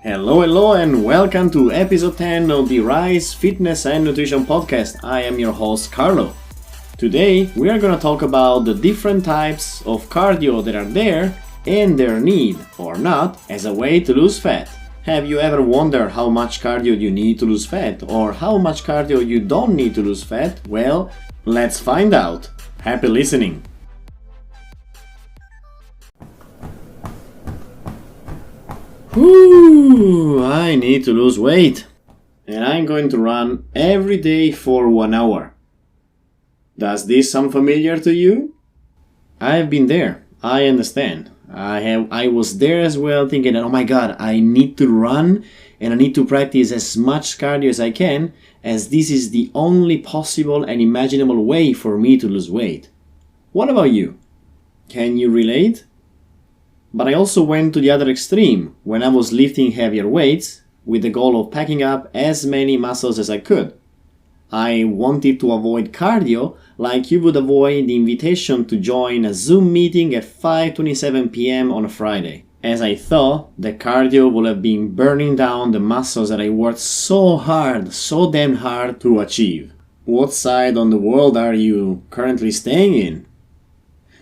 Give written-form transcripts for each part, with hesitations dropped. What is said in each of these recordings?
Hello, and welcome to episode 10 of the Rise Fitness and Nutrition Podcast. I am your host, Carlo. Today, we are going to talk about the different types of cardio that are there and their need, or not, as a way to lose fat. Have you ever wondered how much cardio you need to lose fat, or how much cardio you don't need to lose fat? Well, let's find out. Happy listening! Whew, I need to lose weight, and I'm going to run every day for 1 hour. Does this sound familiar to you? I've been there. I understand. I was there as well, thinking that, oh my god, I need to run and I need to practice as much cardio as I can, as this is the only possible and imaginable way for me to lose weight. What about you? Can you relate? But I also went to the other extreme when I was lifting heavier weights with the goal of packing up as many muscles as I could. I wanted to avoid cardio like you would avoid the invitation to join a Zoom meeting at 5:27 p.m. on a Friday, as I thought the cardio would have been burning down the muscles that I worked so damn hard to achieve. What side on the world are you currently staying in?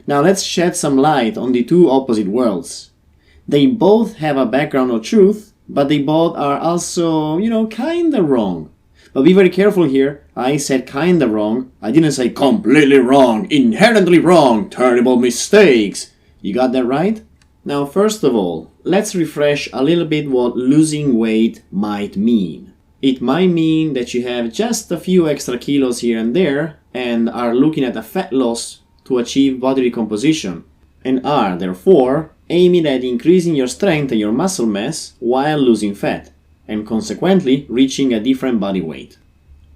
Now let's shed some light on the two opposite worlds. They both have a background of truth, but they both are also, kinda wrong. But be very careful here. I said kinda wrong. I didn't say completely wrong, inherently wrong, terrible mistakes. You got that right? Now, first of all, let's refresh a little bit what losing weight might mean. It might mean that you have just a few extra kilos here and there and are looking at a fat loss to achieve body recomposition, and are, therefore, aiming at increasing your strength and your muscle mass while losing fat, and consequently reaching a different body weight.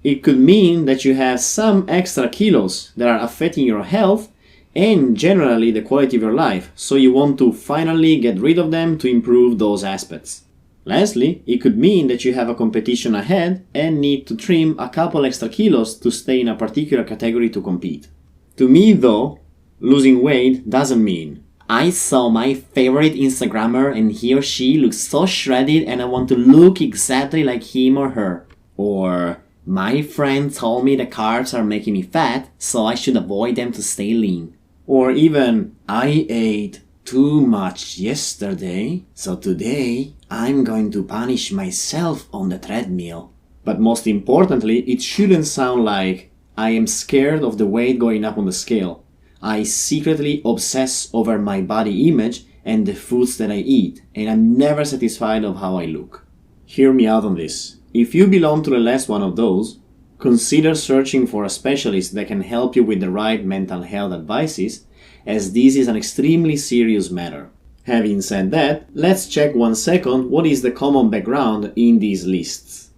It could mean that you have some extra kilos that are affecting your health and generally the quality of your life, so you want to finally get rid of them to improve those aspects. Lastly, it could mean that you have a competition ahead and need to trim a couple extra kilos to stay in a particular category to compete. To me, though, losing weight doesn't mean I saw my favorite Instagrammer and he or she looks so shredded and I want to look exactly like him or her. Or my friend told me the carbs are making me fat, so I should avoid them to stay lean. Or even I ate too much yesterday, so today I'm going to punish myself on the treadmill. But most importantly, it shouldn't sound like I am scared of the weight going up on the scale. I secretly obsess over my body image and the foods that I eat, and I'm never satisfied of how I look. Hear me out on this. If you belong to the last one of those, consider searching for a specialist that can help you with the right mental health advices, as this is an extremely serious matter. Having said that, let's check 1 second what is the common background in these lists.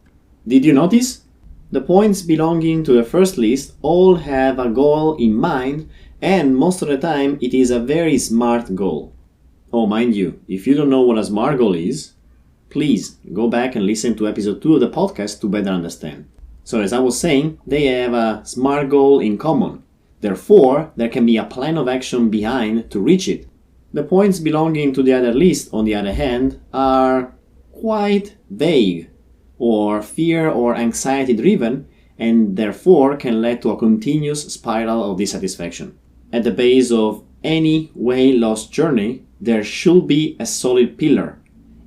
Did you notice? The points belonging to the first list all have a goal in mind, and most of the time it is a very smart goal. Oh, mind you, if you don't know what a smart goal is, please go back and listen to episode 2 of the podcast to better understand. So as I was saying, they have a smart goal in common. Therefore, there can be a plan of action behind to reach it. The points belonging to the other list, on the other hand, are quite vague, or fear or anxiety driven, and therefore can lead to a continuous spiral of dissatisfaction. At the base of any weight loss journey, there should be a solid pillar,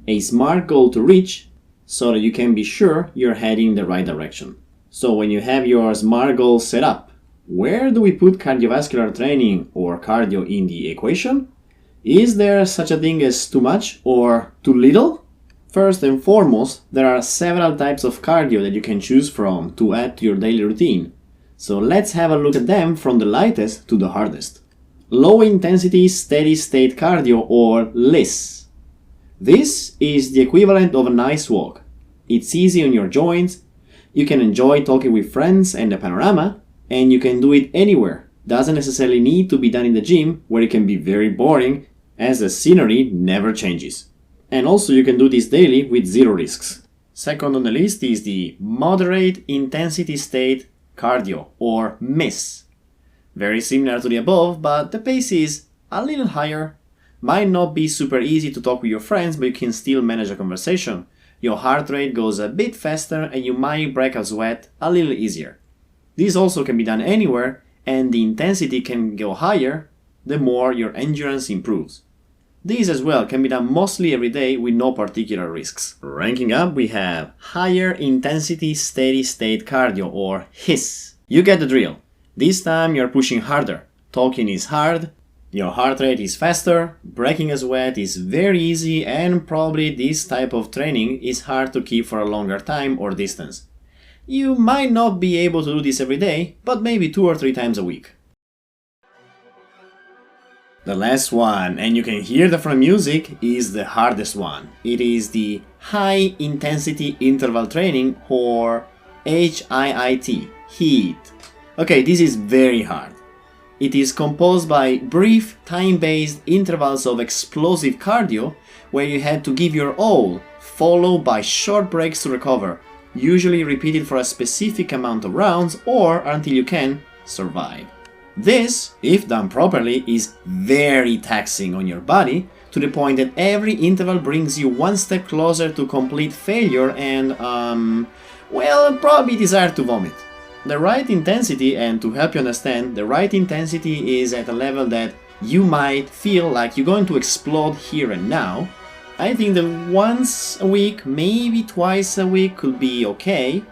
a smart goal to reach, so that you can be sure you're heading in the right direction. So when you have your smart goal set up, where do we put cardiovascular training or cardio in the equation? Is there such a thing as too much or too little? First and foremost, there are several types of cardio that you can choose from to add to your daily routine. So let's have a look at them from the lightest to the hardest. Low intensity steady state cardio, or LISS. This is the equivalent of a nice walk. It's easy on your joints, you can enjoy talking with friends and the panorama, and you can do it anywhere. Doesn't necessarily need to be done in the gym, where it can be very boring, as the scenery never changes. And also you can do this daily with zero risks. Second on the list is the moderate intensity state cardio, or MISS. Very similar to the above, but the pace is a little higher, Might not be super easy to talk with your friends, but you can still manage a conversation. Your heart rate goes a bit faster and you might break a sweat a little easier. This also can be done anywhere, and the intensity can go higher the more your endurance improves. This as well can be done mostly every day with no particular risks. Ranking up, we have higher intensity steady state cardio, or HISS. You get the drill. This time you're pushing harder. Talking is hard, your heart rate is faster, breaking a sweat is very easy, and probably this type of training is hard to keep for a longer time or distance. You might not be able to do this every day, but maybe 2 or 3 times a week. The last one, and you can hear that from music, is the hardest one. It is the high intensity interval training, or HIIT, HEAT. Okay, this is very hard. It is composed by brief, time-based intervals of explosive cardio where you have to give your all, followed by short breaks to recover, usually repeated for a specific amount of rounds or until you can survive. This, if done properly, is very taxing on your body to the point that every interval brings you one step closer to complete failure and, probably desire to vomit. The right intensity, and to help you understand, the right intensity is at a level that you might feel like you're going to explode here and now. I think that once a week, maybe twice a week could be okay,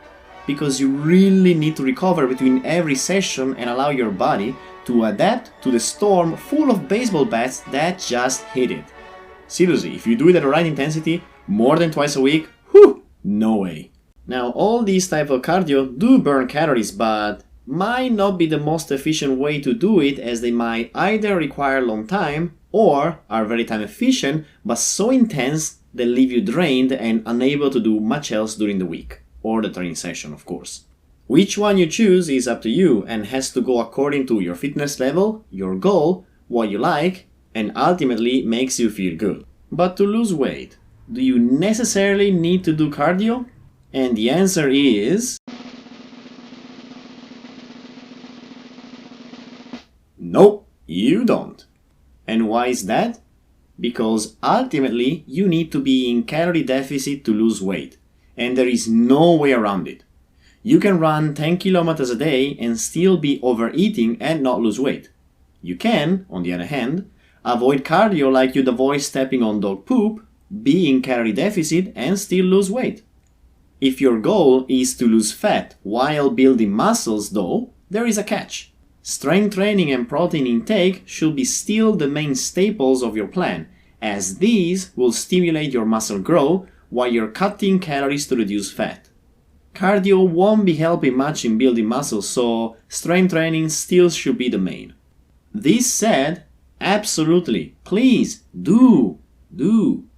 because you really need to recover between every session and allow your body to adapt to the storm full of baseball bats that just hit it. Seriously, if you do it at the right intensity, more than twice a week, no way. Now, all these type of cardio do burn calories, but might not be the most efficient way to do it, as they might either require long time or are very time efficient but so intense they leave you drained and unable to do much else during the week, or the training session, of course. Which one you choose is up to you and has to go according to your fitness level, your goal, what you like, and ultimately makes you feel good. But to lose weight, do you necessarily need to do cardio? And the answer is nope, you don't. And why is that? Because ultimately you need to be in calorie deficit to lose weight, and there is no way around it. You can run 10 kilometers a day and still be overeating and not lose weight. You can, on the other hand, avoid cardio like you'd avoid stepping on dog poop, be in calorie deficit and still lose weight. If your goal is to lose fat while building muscles, though, there is a catch. Strength training and protein intake should be still the main staples of your plan, as these will stimulate your muscle growth while you're cutting calories to reduce fat. Cardio won't be helping much in building muscle, so strength training still should be the main. This said, absolutely, please do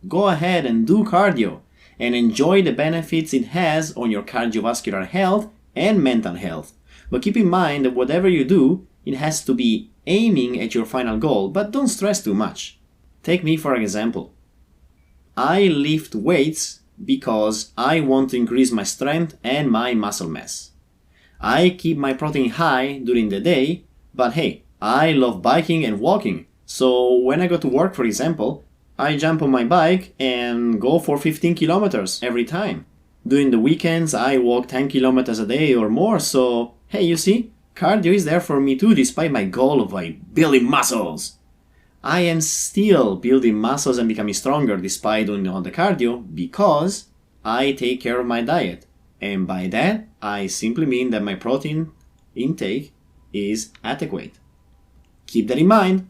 go ahead and do cardio and enjoy the benefits it has on your cardiovascular health and mental health. But keep in mind that whatever you do, it has to be aiming at your final goal, but don't stress too much. Take me for example. I lift weights because I want to increase my strength and my muscle mass. I keep my protein high during the day, but hey, I love biking and walking, so when I go to work, for example, I jump on my bike and go for 15 kilometers every time. During the weekends, I walk 10 kilometers a day or more, so hey, you see, cardio is there for me too, despite my goal of building muscles. I am still building muscles and becoming stronger despite doing all the cardio because I take care of my diet. And by that, I simply mean that my protein intake is adequate. Keep that in mind.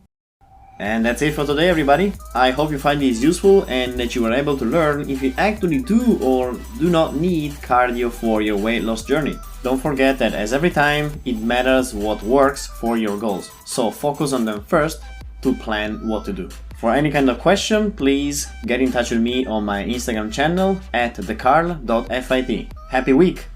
And that's it for today, everybody. I hope you find this useful and that you were able to learn if you actually do or do not need cardio for your weight loss journey. Don't forget that as every time, it matters what works for your goals. So focus on them first to plan what to do. For any kind of question, please get in touch with me on my Instagram channel @thecarl.fit. Happy week!